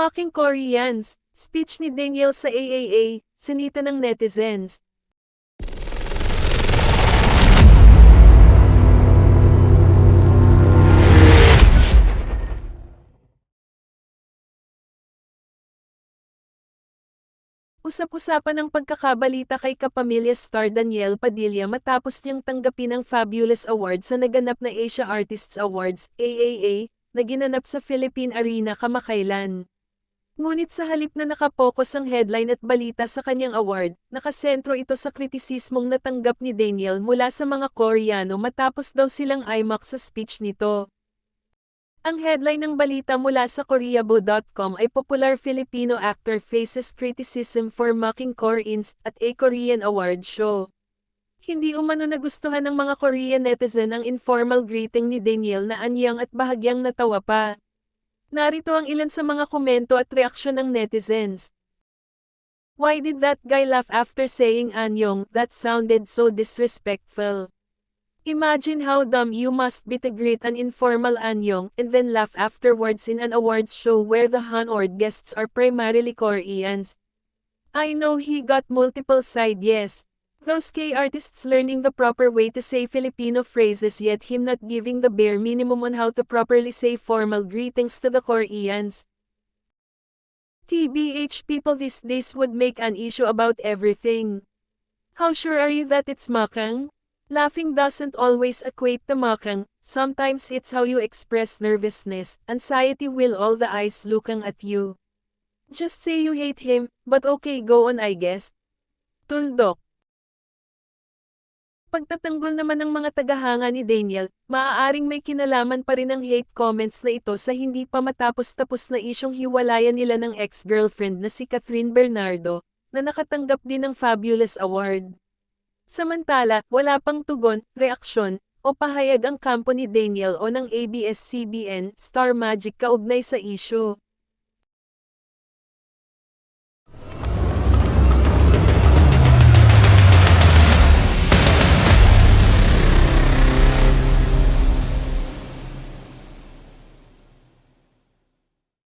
Mocking Koreans, speech ni Daniel sa AAA, sinita ng netizens. Usap-usapan ng pagkakabalita kay kapamilya star Daniel Padilla matapos niyang tanggapin ang Fabulous Award sa naganap na Asia Artists Awards, AAA, na ginanap sa Philippine Arena kamakailan. Ngunit sa halip na nakapokus ang headline at balita sa kanyang award, nakasentro ito sa kritisismong natanggap ni Daniel mula sa mga Koreano matapos daw silang iMock sa speech nito. Ang headline ng balita mula sa Koreabo.com ay popular Filipino actor faces criticism for mocking Koreans at a Korean award show. Hindi umano nagustuhan ng mga Korean netizen ang informal greeting ni Daniel na anyang at bahagyang natawa pa. Narito ang ilan sa mga komento at reaksyon ng netizens. Why did that guy laugh after saying anyong? That sounded so disrespectful. Imagine how dumb you must be to greet an informal anyong and then laugh afterwards in an awards show where the honored guests are primarily Koreans. I know he got multiple side yes. Those K-artists learning the proper way to say Filipino phrases yet him not giving the bare minimum on how to properly say formal greetings to the Koreans. TBH people these days would make an issue about everything. How sure are you that it's mocking? Laughing doesn't always equate to mocking, sometimes it's how you express nervousness, anxiety will all the eyes looking at you. Just say you hate him, but okay go on I guess. Tuldok. Pagtatanggol naman ng mga tagahanga ni Daniel, maaaring may kinalaman pa rin ang hate comments na ito sa hindi pa matapos-tapos na isyong hiwalayan nila ng ex-girlfriend na si Catherine Bernardo, na nakatanggap din ng Fabulous Award. Samantala, wala pang tugon, reaksyon, o pahayag ang kampo ni Daniel o ng ABS-CBN, Star Magic kaugnay sa isyu.